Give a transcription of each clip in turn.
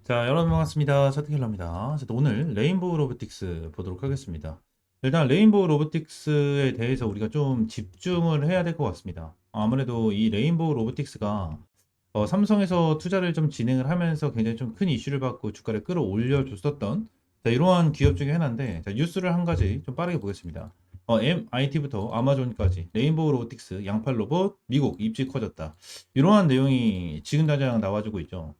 자, 여러분 반갑습니다. 차트킬러입니다. 오늘 레인보우 로보틱스 보도록 하겠습니다. 일단 레인보우 로보틱스에 대해서 우리가 좀 집중을 해야 될 것 같습니다. 아무래도 이 레인보우 로보틱스가 삼성에서 투자를 좀 진행을 하면서 굉장히 좀 큰 이슈를 받고 주가를 끌어올려 줬었던 이러한 기업 중에 하나인데, 뉴스를 한 가지 좀 빠르게 보겠습니다. MIT부터 아마존까지 레인보우 로보틱스 양팔 로봇 미국 입지 커졌다. 이러한 내용이 지금 당장 나와주고 있죠.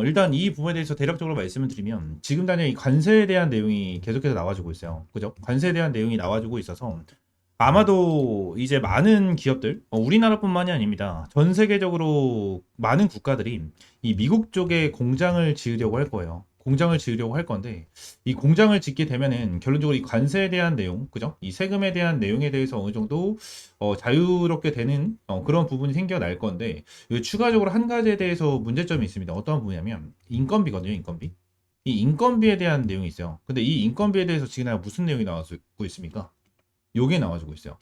일단 이 부분에 대해서 대략적으로 말씀을 드리면 지금 당장 이 관세에 대한 내용이 계속해서 나와주고 있어요. 그죠? 관세에 대한 내용이 나와주고 있어서 아마도 이제 많은 기업들, 우리나라뿐만이 아닙니다. 전 세계적으로 많은 국가들이 이 미국 쪽에 공장을 지으려고 할 거예요. 공장을 지으려고 할 건데, 이 공장을 짓게 되면은 결론적으로 이 관세에 대한 내용, 그죠? 이 세금에 대한 내용에 대해서 어느 정도 자유롭게 되는 그런 부분이 생겨날 건데, 추가적으로 한 가지에 대해서 문제점이 있습니다. 어떤 부분이냐면 인건비거든요, 인건비. 이 인건비에 대한 내용이 있어요. 근데 이 인건비에 대해서 지금 무슨 내용이 나와주고 있습니까? 요게 나와주고 있어요.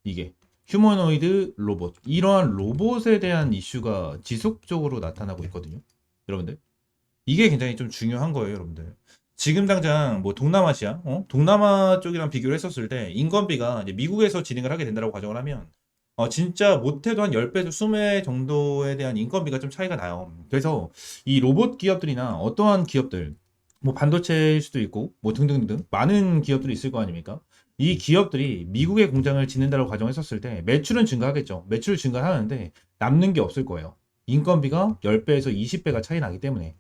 이게 휴머노이드 로봇, 이러한 로봇에 대한 이슈가 지속적으로 나타나고 있거든요. 여러분들, 이게 굉장히 좀 중요한 거예요, 여러분들. 지금 당장 뭐 동남아시아, 동남아 쪽이랑 비교를 했었을 때 인건비가 이제 미국에서 진행을 하게 된다고 가정을 하면 진짜 못해도 한 10배, 20배 정도에 대한 인건비가 좀 차이가 나요. 그래서 이 로봇 기업들이나 어떠한 기업들, 뭐 반도체일 수도 있고, 뭐 등등등 많은 기업들이 있을 거 아닙니까? 이 기업들이 미국에 공장을 짓는다고 가정했었을 때 매출은 증가하겠죠. 매출 증가하는데 남는 게 없을 거예요. 인건비가 10배에서 20배가 차이 나기 때문에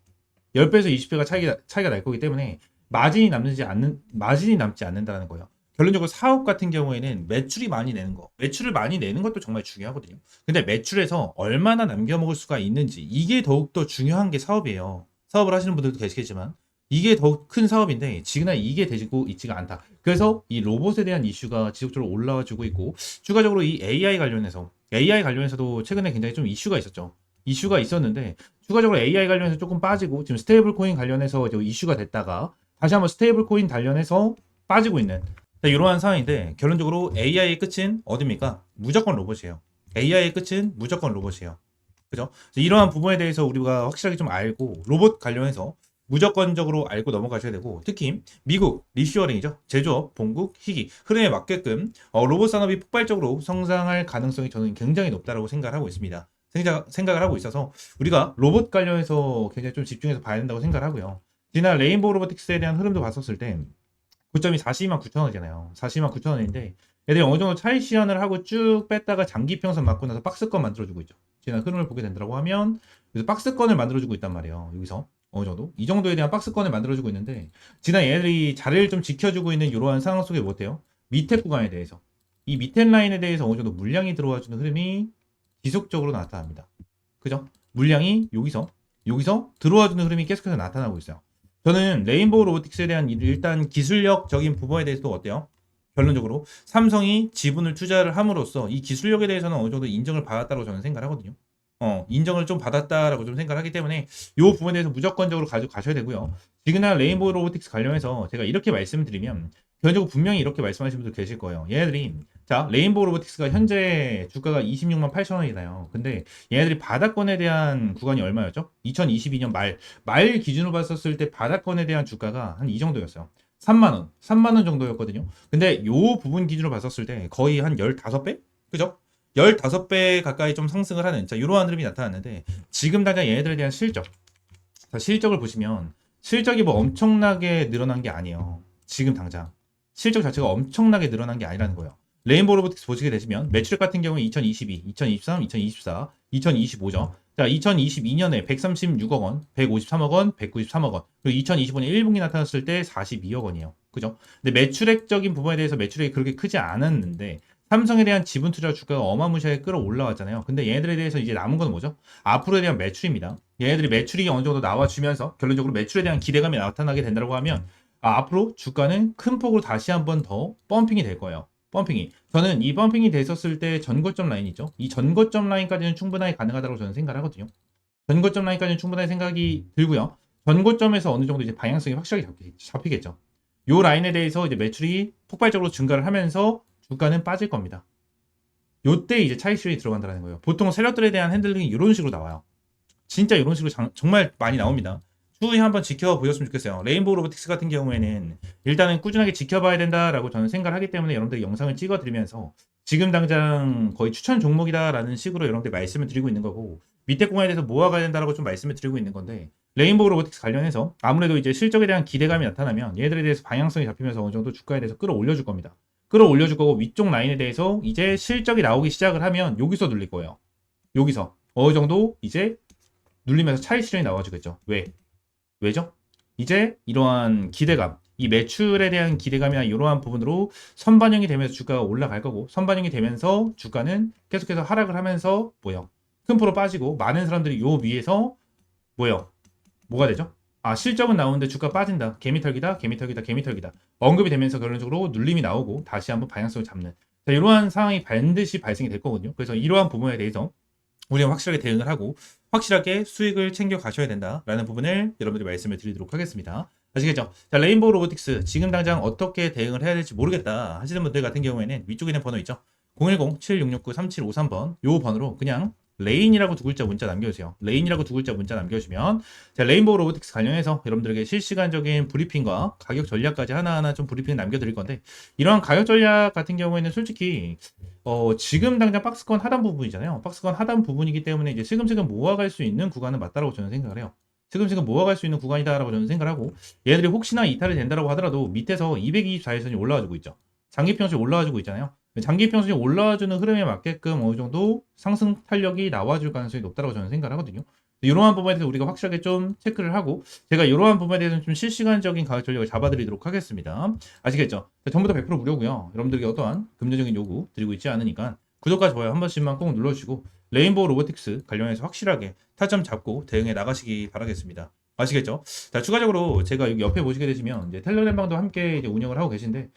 10배에서 20배가 차이가 날 거기 때문에 마진이 남지 않는다는 거예요. 결론적으로 사업 같은 경우에는 매출이 많이 내는 거, 매출을 많이 내는 것도 정말 중요하거든요. 근데 매출에서 얼마나 남겨 먹을 수가 있는지, 이게 더욱더 중요한 게 사업이에요. 사업을 하시는 분들도 계시겠지만 이게 더욱 큰 사업인데 지금 이게 되고 있지가 않다. 그래서 이 로봇에 대한 이슈가 지속적으로 올라와 주고 있고, 추가적으로 이 AI 관련해서도 최근에 굉장히 좀 이슈가 있었죠. 이슈가 있었는데 추가적으로 AI 관련해서 조금 빠지고, 지금 스테이블 코인 관련해서 이슈가 됐다가 다시 한번 스테이블 코인 관련해서 빠지고 있는 이러한 상황인데, 결론적으로 AI의 끝은 어딥니까? 무조건 로봇이에요. AI의 끝은 무조건 로봇이에요. 그죠? 이러한 부분에 대해서 우리가 확실하게 좀 알고, 로봇 관련해서 무조건적으로 알고 넘어가셔야 되고, 특히 미국 리슈어링이죠. 제조업, 본국, 희귀 흐름에 맞게끔 로봇 산업이 폭발적으로 성장할 가능성이 저는 굉장히 높다고 생각을 하고 있습니다. 생각을 하고 있어서 우리가 로봇 관련해서 굉장히 좀 집중해서 봐야 된다고 생각을 하고요. 지난 레인보우 로보틱스에 대한 흐름도 봤었을 때 고점이 42만 9천 원이잖아요. 42만 9천 원인데 얘들이 어느 정도 차익 시연을 하고 쭉 뺐다가 장기 평선 맞고 나서 박스권 만들어주고 있죠. 지난 흐름을 보게 된다고 하면 그래서 박스권을 만들어주고 있단 말이에요. 여기서 어느 정도 이 정도에 대한 박스권을 만들어주고 있는데, 지난 얘들이 자리를 좀 지켜주고 있는 이러한 상황 속에 못해요. 밑에 구간에 대해서, 이 밑에 라인에 대해서 어느 정도 물량이 들어와주는 흐름이 지속적으로 나타납니다. 그죠? 물량이 여기서 들어와주는 흐름이 계속해서 나타나고 있어요. 저는 레인보우 로보틱스에 대한 일단 기술력적인 부분에 대해서도 어때요? 결론적으로 삼성이 지분을 투자를 함으로써 이 기술력에 대해서는 어느 정도 인정을 받았다고 저는 생각을 하거든요. 인정을 좀 받았다라고 좀 생각을 하기 때문에 이 부분에 대해서 무조건적으로 가지고 가셔야 되고요. 지그나 레인보우 로보틱스 관련해서 제가 이렇게 말씀드리면 결국 분명히 이렇게 말씀하시는 분들 계실 거예요. 얘네들이, 자, 레인보우 로보틱스가 현재 주가가 26만 8천 원이잖아요. 근데 얘네들이 바닥권에 대한 구간이 얼마였죠? 2022년 말 기준으로 봤었을 때 바닥권에 대한 주가가 한 이 정도였어요. 3만 원 정도였거든요. 근데 요 부분 기준으로 봤었을 때 거의 한 15배? 그죠? 15배 가까이 좀 상승을 하는, 자, 이러한 흐름이 나타났는데, 지금 당장 얘네들에 대한 실적. 자, 실적을 보시면 실적이 뭐 엄청나게 늘어난 게 아니에요. 지금 당장. 실적 자체가 엄청나게 늘어난 게 아니라는 거예요. 레인보우 로보틱스 보시게 되시면 매출액 같은 경우에 2022, 2023, 2024, 2025죠. 자, 2022년에 136억 원, 153억 원, 193억 원. 그리고 2025년 1분기 나타났을 때 42억 원이에요. 그죠? 근데 매출액적인 부분에 대해서 매출액이 그렇게 크지 않았는데 삼성에 대한 지분 투자 주가가 어마무시하게 끌어올라왔잖아요. 근데 얘네들에 대해서 이제 남은 건 뭐죠? 앞으로에 대한 매출입니다. 얘네들이 매출이 어느 정도 나와주면서 결론적으로 매출에 대한 기대감이 나타나게 된다고 하면 앞으로 주가는 큰 폭으로 다시 한번 더 펌핑이 될 거예요. 펌핑이. 저는 이 펌핑이 됐었을 때 전고점 라인 있죠? 이 전고점 라인까지는 충분하게 가능하다고 저는 생각을 하거든요. 전고점 라인까지는 충분하게 생각이 들고요. 전고점에서 어느 정도 이제 방향성이 확실하게 잡히겠죠. 요 라인에 대해서 이제 매출이 폭발적으로 증가를 하면서 주가는 빠질 겁니다. 요때 이제 차익 실현이 들어간다는 거예요. 보통 세력들에 대한 핸들링이 이런 식으로 나와요. 진짜 이런 식으로 정말 많이 나옵니다. 꾸준히 한번 지켜보셨으면 좋겠어요. 레인보우 로보틱스 같은 경우에는 일단은 꾸준하게 지켜봐야 된다라고 저는 생각을 하기 때문에 여러분들 영상을 찍어드리면서 지금 당장 거의 추천 종목이다라는 식으로 여러분들 말씀을 드리고 있는 거고, 밑에 공간에 대해서 모아가야 된다라고 좀 말씀을 드리고 있는 건데, 레인보우 로보틱스 관련해서 아무래도 이제 실적에 대한 기대감이 나타나면 얘들에 대해서 방향성이 잡히면서 어느 정도 주가에 대해서 끌어올려 줄 겁니다. 끌어올려 줄 거고, 위쪽 라인에 대해서 이제 실적이 나오기 시작을 하면 여기서 눌릴 거예요. 여기서 어느 정도 이제 눌리면서 차익 실현이 나와주겠죠. 왜죠? 이제 이러한 기대감, 이 매출에 대한 기대감이나 이러한 부분으로 선반영이 되면서 주가가 올라갈 거고, 선반영이 되면서 주가는 계속해서 하락을 하면서 뭐요? 큰 포로 빠지고, 많은 사람들이 요 위에서 뭐요? 뭐가 되죠? 아, 실적은 나오는데 주가 빠진다. 개미털기다, 개미털기다, 개미털기다. 언급이 되면서 결론적으로 눌림이 나오고 다시 한번 방향성을 잡는, 자, 이러한 상황이 반드시 발생이 될 거거든요. 그래서 이러한 부분에 대해서 우리가 확실하게 대응을 하고 확실하게 수익을 챙겨 가셔야 된다라는 부분을 여러분들이 말씀을 드리도록 하겠습니다. 아시겠죠? 자, 레인보우 로보틱스 지금 당장 어떻게 대응을 해야 될지 모르겠다 하시는 분들 같은 경우에는 위쪽에 있는 번호 있죠? 010-7669-3753번 요 번호로 그냥 레인이라고 두 글자 문자 남겨주세요. 레인이라고 두 글자 문자 남겨주시면, 자, 레인보우 로보틱스 관련해서 여러분들에게 실시간적인 브리핑과 가격 전략까지 하나하나 좀 브리핑 남겨드릴 건데, 이러한 가격 전략 같은 경우에는 솔직히 지금 당장 박스권 하단 부분이잖아요. 박스권 하단 부분이기 때문에 이제 슬금슬금 모아갈 수 있는 구간은 맞다라고 저는 생각을 해요. 슬금슬금 모아갈 수 있는 구간이다라고 저는 생각을 하고, 얘들이 혹시나 이탈이 된다라고 하더라도 밑에서 224일선이 올라와주고 있죠. 장기평균이 올라와주고 있잖아요. 장기평균이 올라와주는 흐름에 맞게끔 어느 정도 상승 탄력이 나와줄 가능성이 높다고 저는 생각을 하거든요. 이러한 부분에 대해서 우리가 확실하게 좀 체크를 하고, 제가 이러한 부분에 대해서는 좀 실시간적인 가격 전략을 잡아드리도록 하겠습니다. 아시겠죠? 전부 다 100% 무료고요. 여러분들에게 어떠한 금전적인 요구 드리고 있지 않으니까 구독과 좋아요 한 번씩만 꼭 눌러주시고, 레인보우 로보틱스 관련해서 확실하게 타점 잡고 대응해 나가시기 바라겠습니다. 아시겠죠? 자, 추가적으로 제가 여기 옆에 보시게 되시면 이제 텔레그램방도 함께 이제 운영을 하고 계신데,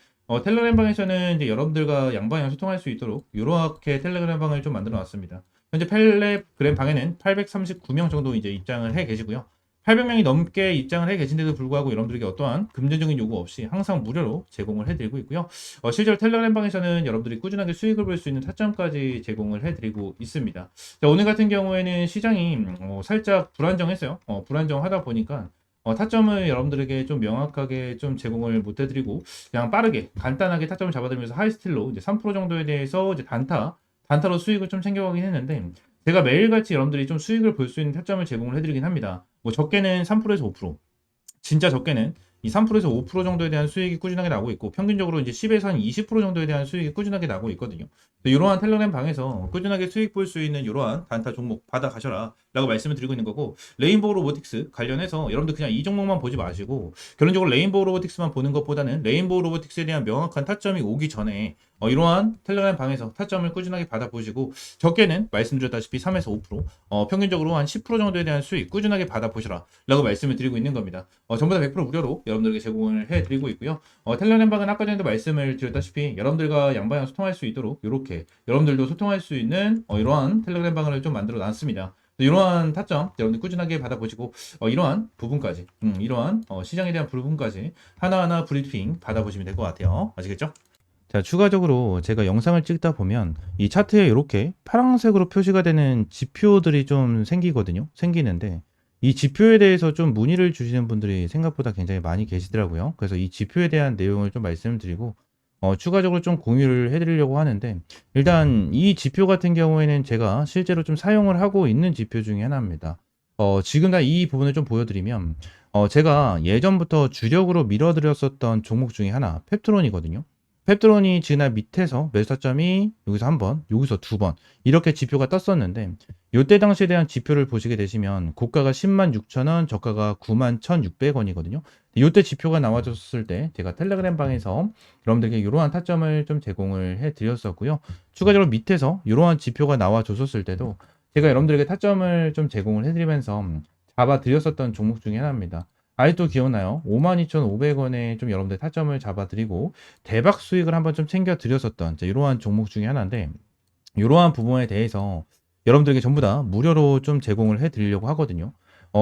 텔레그램방에서는 이제 여러분들과 양방향 소통할 수 있도록 이렇게 텔레그램방을 좀 만들어 놨습니다. 현재 텔레그램 방에는 839명 정도 이제 입장을 해 계시고요. 800명이 넘게 입장을 해 계신데도 불구하고 여러분들에게 어떠한 금전적인 요구 없이 항상 무료로 제공을 해드리고 있고요. 실제로 텔레그램 방에서는 여러분들이 꾸준하게 수익을 볼 수 있는 타점까지 제공을 해드리고 있습니다. 자, 오늘 같은 경우에는 시장이 살짝 불안정했어요. 불안정하다 보니까 타점을 여러분들에게 좀 명확하게 좀 제공을 못 해드리고, 그냥 빠르게 간단하게 타점을 잡아드리면서 하이스틸로 이제 3% 정도에 대해서 이제 단타로 수익을 좀 챙겨가긴 했는데, 제가 매일같이 여러분들이 좀 수익을 볼 수 있는 타점을 제공을 해드리긴 합니다. 뭐 적게는 3%에서 5%, 진짜 적게는 이 3%에서 5% 정도에 대한 수익이 꾸준하게 나오고 있고, 평균적으로 이제 10에서 한 20% 정도에 대한 수익이 꾸준하게 나오고 있거든요. 이러한 텔레그램 방에서 꾸준하게 수익 볼 수 있는 이러한 단타 종목 받아 가셔라 라고 말씀을 드리고 있는 거고, 레인보우 로보틱스 관련해서 여러분들 그냥 이 종목만 보지 마시고 결론적으로 레인보우 로보틱스만 보는 것보다는 레인보우 로보틱스에 대한 명확한 타점이 오기 전에 이러한 텔레그램 방에서 타점을 꾸준하게 받아보시고, 적게는 말씀드렸다시피 3에서 5%, 평균적으로 한 10% 정도에 대한 수익 꾸준하게 받아보시라 라고 말씀을 드리고 있는 겁니다. 전부 다 100% 무료로 여러분들에게 제공을 해드리고 있고요. 텔레그램 방은 아까 전에도 말씀을 드렸다시피 여러분들과 양방향 소통할 수 있도록 이렇게 여러분들도 소통할 수 있는 이러한 텔레그램 방을 좀 만들어 놨습니다. 이러한 타점 여러분들 꾸준하게 받아보시고, 이러한 부분까지 이러한 시장에 대한 부분까지 하나하나 브리핑 받아보시면 될 것 같아요. 아시겠죠? 자, 추가적으로 제가 영상을 찍다 보면 이 차트에 이렇게 파란색으로 표시가 되는 지표들이 좀 생기는데, 이 지표에 대해서 좀 문의를 주시는 분들이 생각보다 굉장히 많이 계시더라고요. 그래서 이 지표에 대한 내용을 좀 말씀드리고 추가적으로 좀 공유를 해드리려고 하는데, 일단 이 지표 같은 경우에는 제가 실제로 좀 사용을 하고 있는 지표 중에 하나입니다. 지금 다 이 부분을 좀 보여드리면, 제가 예전부터 주력으로 밀어드렸었던 종목 중에 하나 펩트론이거든요. 펩트론이 지난 밑에서 매수 타점이 여기서 한 번, 여기서 두 번 이렇게 지표가 떴었는데, 이때 당시에 대한 지표를 보시게 되시면 고가가 106,000원, 저가가 91,600원이거든요. 이때 지표가 나와줬을 때 제가 텔레그램 방에서 여러분들에게 이러한 타점을 좀 제공을 해드렸었고요. 추가적으로 밑에서 이러한 지표가 나와줬었을 때도 제가 여러분들에게 타점을 좀 제공을 해드리면서 잡아드렸었던 종목 중에 하나입니다. 아직도 기억나요? 52,500원에 좀 여러분들 타점을 잡아드리고 대박 수익을 한번 좀 챙겨드렸었던 이러한 종목 중에 하나인데, 이러한 부분에 대해서 여러분들에게 전부 다 무료로 좀 제공을 해드리려고 하거든요.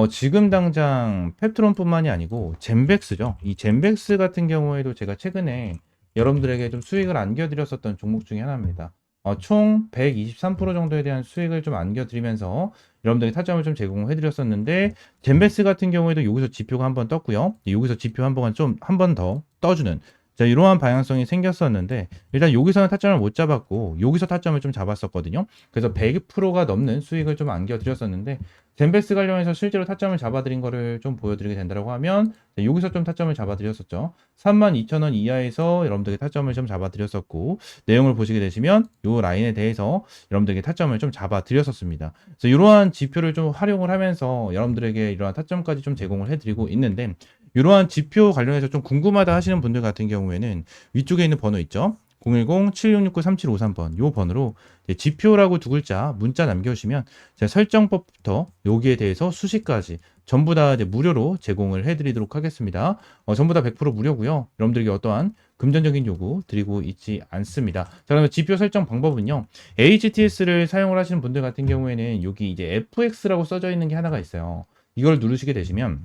지금 당장 펩트론뿐만이 아니고 젠백스죠. 이 젠백스 같은 경우에도 제가 최근에 여러분들에게 좀 수익을 안겨드렸었던 종목 중에 하나입니다. 총 123% 정도에 대한 수익을 좀 안겨드리면서 여러분들이 타점을 좀 제공해드렸었는데 젠베스 같은 경우에도 여기서 지표가 한번 떴고요. 여기서 지표 한 번 더 떠주는 자 이러한 방향성이 생겼었는데 일단 여기서는 타점을 못 잡았고 여기서 타점을 좀 잡았었거든요. 그래서 100%가 넘는 수익을 좀 안겨드렸었는데 젠베스 관련해서 실제로 타점을 잡아드린 거를 좀 보여드리게 된다고 하면 여기서 좀 타점을 잡아드렸었죠. 32,000원 이하에서 여러분들에게 타점을 좀 잡아드렸었고 내용을 보시게 되시면 이 라인에 대해서 여러분들에게 타점을 좀 잡아드렸었습니다. 그래서 이러한 지표를 좀 활용을 하면서 여러분들에게 이러한 타점까지 좀 제공을 해드리고 있는데 이러한 지표 관련해서 좀 궁금하다 하시는 분들 같은 경우에는 위쪽에 있는 번호 있죠? 010-7669-3753번 이 번호로 지표라고 두 글자 문자 남겨주시면 제가 설정법부터 여기에 대해서 수식까지 전부 다 이제 무료로 제공을 해드리도록 하겠습니다. 전부 다 100% 무료고요. 여러분들에게 어떠한 금전적인 요구 드리고 있지 않습니다. 자, 그러면 지표 설정 방법은요. HTS를 사용을 하시는 분들 같은 경우에는 여기 이제 FX라고 써져 있는 게 하나가 있어요. 이걸 누르시게 되시면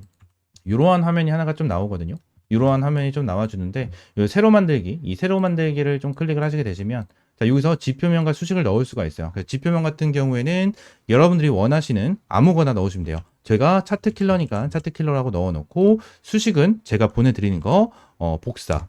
이러한 화면이 하나가 좀 나오거든요. 이러한 화면이 좀 나와주는데 새로 만들기, 이 새로 만들기를 좀 클릭을 하시게 되시면 자, 여기서 지표명과 수식을 넣을 수가 있어요. 그래서 지표명 같은 경우에는 여러분들이 원하시는 아무거나 넣으시면 돼요. 제가 차트 킬러니까 차트 킬러라고 넣어놓고 수식은 제가 보내드리는 거 복사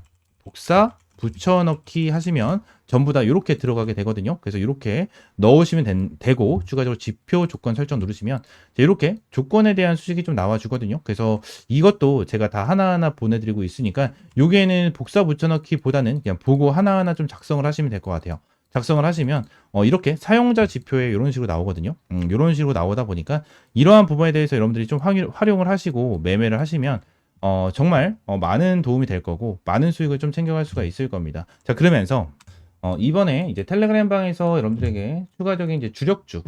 붙여넣기 하시면 전부 다 이렇게 들어가게 되거든요. 그래서 이렇게 넣으시면 되고 추가적으로 지표 조건 설정 누르시면 이렇게 조건에 대한 수식이 좀 나와주거든요. 그래서 이것도 제가 다 하나하나 보내드리고 있으니까 여기에는 복사 붙여넣기보다는 그냥 보고 하나하나 좀 작성을 하시면 될 것 같아요. 작성을 하시면 이렇게 사용자 지표에 이런 식으로 나오거든요. 이런 식으로 나오다 보니까 이러한 부분에 대해서 여러분들이 좀 활용을 하시고 매매를 하시면 정말 많은 도움이 될 거고 많은 수익을 좀 챙겨갈 수가 있을 겁니다. 자, 그러면서 이번에 이제 텔레그램 방에서 여러분들에게 추가적인 이제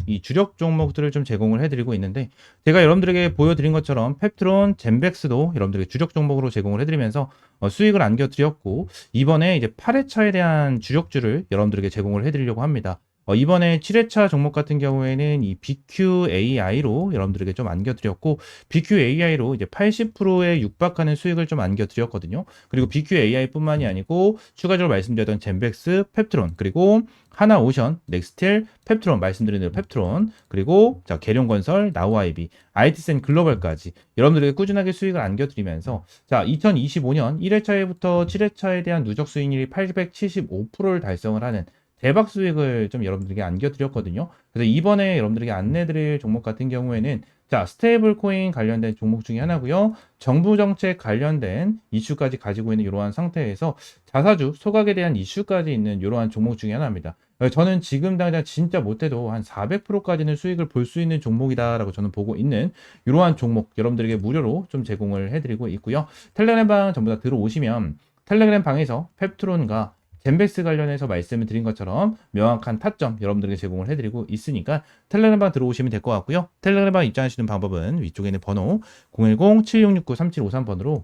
이 주력 종목들을 좀 제공을 해드리고 있는데 제가 여러분들에게 보여드린 것처럼 펩트론, 젠백스도 여러분들에게 주력 종목으로 제공을 해드리면서 수익을 안겨드렸고 이번에 이제 8회차에 대한 주력주를 여러분들에게 제공을 해드리려고 합니다. 이번에 7회차 종목 같은 경우에는 이 BQAI로 여러분들에게 좀 안겨드렸고 BQAI로 이제 80%에 육박하는 수익을 좀 안겨드렸거든요. 그리고 BQAI뿐만이 아니고 추가적으로 말씀드렸던 젠백스, 펩트론 그리고 하나오션, 넥스텔, 펩트론 말씀드린 대로 펩트론 그리고 자 계룡건설, 나우아이비, IT센 글로벌까지 여러분들에게 꾸준하게 수익을 안겨드리면서 자 2025년 1회차에부터 7회차에 대한 누적 수익률이 875%를 달성을 하는 대박 수익을 좀 여러분들에게 안겨드렸거든요. 그래서 이번에 여러분들에게 안내드릴 종목 같은 경우에는 자 스테이블 코인 관련된 종목 중에 하나고요. 정부 정책 관련된 이슈까지 가지고 있는 이러한 상태에서 자사주 소각에 대한 이슈까지 있는 이러한 종목 중에 하나입니다. 저는 지금 당장 진짜 못해도 한 400%까지는 수익을 볼 수 있는 종목이다라고 저는 보고 있는 이러한 종목 여러분들에게 무료로 좀 제공을 해드리고 있고요. 텔레그램 방 전부 다 들어오시면 텔레그램 방에서 펩트론과 젠베스 관련해서 말씀을 드린 것처럼 명확한 타점 여러분들에게 제공을 해드리고 있으니까 텔레그램방 들어오시면 될 것 같고요. 텔레그램방 입장하시는 방법은 위쪽에 있는 번호 010-7669-3753번으로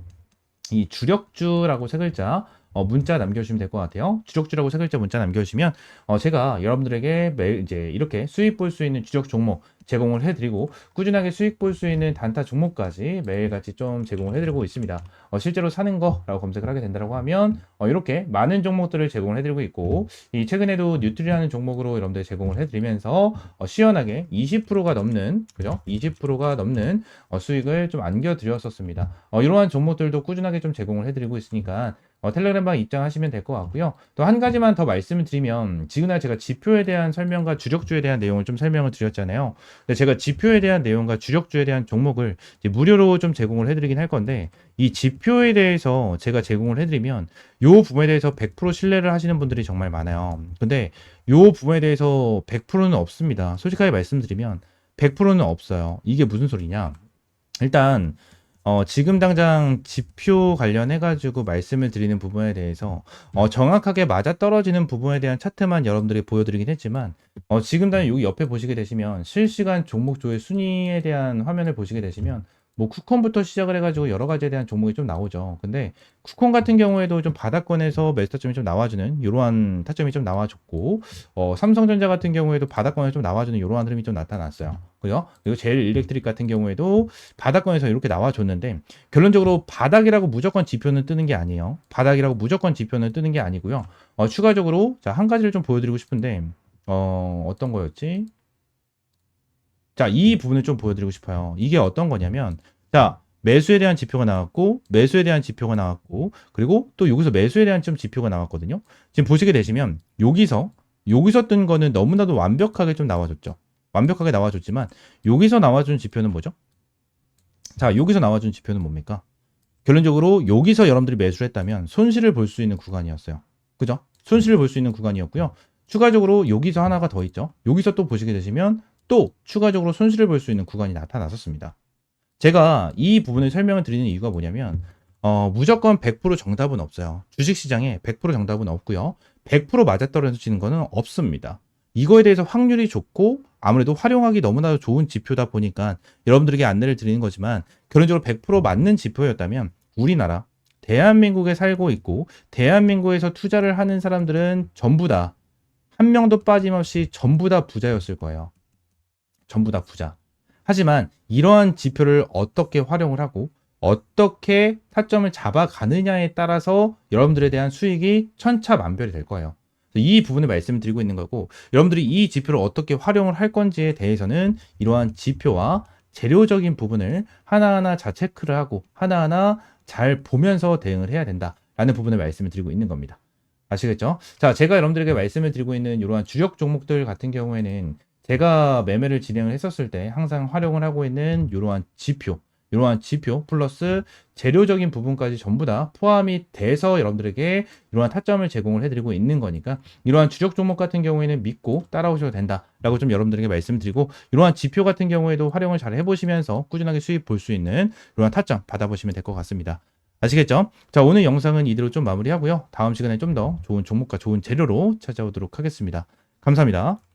이 주력주라고 세 글자 문자 남겨주시면 될 것 같아요. 주력주라고 세 글자 문자 남겨주시면 제가 여러분들에게 매일 이제 이렇게 수익 볼 수 있는 주력 종목 제공을 해드리고 꾸준하게 수익 볼 수 있는 단타 종목까지 매일같이 좀 제공을 해드리고 있습니다. 실제로 사는 거라고 검색을 하게 된다고 하면 이렇게 많은 종목들을 제공을 해드리고 있고 이 최근에도 뉴트리라는 종목으로 여러분들 제공을 해드리면서 시원하게 20%가 넘는 그죠? 20%가 넘는 수익을 좀 안겨드렸었습니다. 이러한 종목들도 꾸준하게 좀 제공을 해드리고 있으니까 텔레그램방 입장하시면 될 것 같고요. 또 한 가지만 더 말씀을 드리면 지금날 제가 지표에 대한 설명과 주력주에 대한 내용을 좀 설명을 드렸잖아요. 근데 제가 지표에 대한 내용과 주력주에 대한 종목을 이제 무료로 좀 제공을 해드리긴 할 건데 이 지표에 대해서 제가 제공을 해드리면 요 부분에 대해서 100% 신뢰를 하시는 분들이 정말 많아요. 근데 요 부분에 대해서 100%는 없습니다. 솔직하게 말씀드리면 100%는 없어요. 이게 무슨 소리냐? 일단 지금 당장 지표 관련해가지고 말씀을 드리는 부분에 대해서 정확하게 맞아떨어지는 부분에 대한 차트만 여러분들이 보여드리긴 했지만 지금 당장 여기 옆에 보시게 되시면 실시간 종목조의 순위에 대한 화면을 보시게 되시면 뭐 쿠폰부터 시작을 해가지고 여러 가지에 대한 종목이 좀 나오죠. 근데 쿠폰 같은 경우에도 좀 바닥권에서 매수 타점이 좀 나와주는 이러한 타점이 좀 나와줬고 삼성전자 같은 경우에도 바닥권에 좀 나와주는 이러한 흐름이 좀 나타났어요. 그죠? 그리고 제일 일렉트릭 같은 경우에도 바닥권에서 이렇게 나와줬는데 결론적으로 바닥이라고 무조건 지표는 뜨는 게 아니에요. 바닥이라고 무조건 지표는 뜨는 게 아니고요. 추가적으로 자, 한 가지를 좀 보여드리고 싶은데 어떤 거였지? 자, 이 부분을 좀 보여드리고 싶어요. 이게 어떤 거냐면, 자, 매수에 대한 지표가 나왔고, 매수에 대한 지표가 나왔고, 그리고 또 여기서 매수에 대한 좀 지표가 나왔거든요. 지금 보시게 되시면, 여기서 뜬 거는 너무나도 완벽하게 좀 나와줬죠. 완벽하게 나와줬지만, 여기서 나와준 지표는 뭐죠? 자, 여기서 나와준 지표는 뭡니까? 결론적으로 여기서 여러분들이 매수를 했다면 손실을 볼 수 있는 구간이었어요. 그죠? 손실을 볼 수 있는 구간이었고요. 추가적으로 여기서 하나가 더 있죠. 여기서 또 보시게 되시면 또 추가적으로 손실을 볼 수 있는 구간이 나타났었습니다. 제가 이 부분을 설명을 드리는 이유가 뭐냐면 무조건 100% 정답은 없어요. 주식시장에 100% 정답은 없고요. 100% 맞아떨어지는 거는 없습니다. 이거에 대해서 확률이 좋고 아무래도 활용하기 너무나도 좋은 지표다 보니까 여러분들에게 안내를 드리는 거지만 결론적으로 100% 맞는 지표였다면 우리나라 대한민국에 살고 있고 대한민국에서 투자를 하는 사람들은 전부 다 한 명도 빠짐없이 전부 다 부자였을 거예요. 전부 다 부자. 하지만 이러한 지표를 어떻게 활용을 하고 어떻게 타점을 잡아가느냐에 따라서 여러분들에 대한 수익이 천차만별이 될 거예요. 이 부분을 말씀을 드리고 있는 거고 여러분들이 이 지표를 어떻게 활용을 할 건지에 대해서는 이러한 지표와 재료적인 부분을 하나하나 잘 체크를 하고 하나하나 잘 보면서 대응을 해야 된다라는 부분을 말씀을 드리고 있는 겁니다. 아시겠죠? 자, 제가 여러분들에게 말씀을 드리고 있는 이러한 주력 종목들 같은 경우에는 제가 매매를 진행을 했었을 때 항상 활용을 하고 있는 이러한 지표 플러스 재료적인 부분까지 전부 다 포함이 돼서 여러분들에게 이러한 타점을 제공을 해드리고 있는 거니까 이러한 주력 종목 같은 경우에는 믿고 따라오셔도 된다라고 좀 여러분들에게 말씀드리고 이러한 지표 같은 경우에도 활용을 잘 해보시면서 꾸준하게 수익 볼 수 있는 이러한 타점 받아보시면 될 것 같습니다. 아시겠죠? 자, 오늘 영상은 이대로 좀 마무리하고요. 다음 시간에 좀 더 좋은 종목과 좋은 재료로 찾아오도록 하겠습니다. 감사합니다.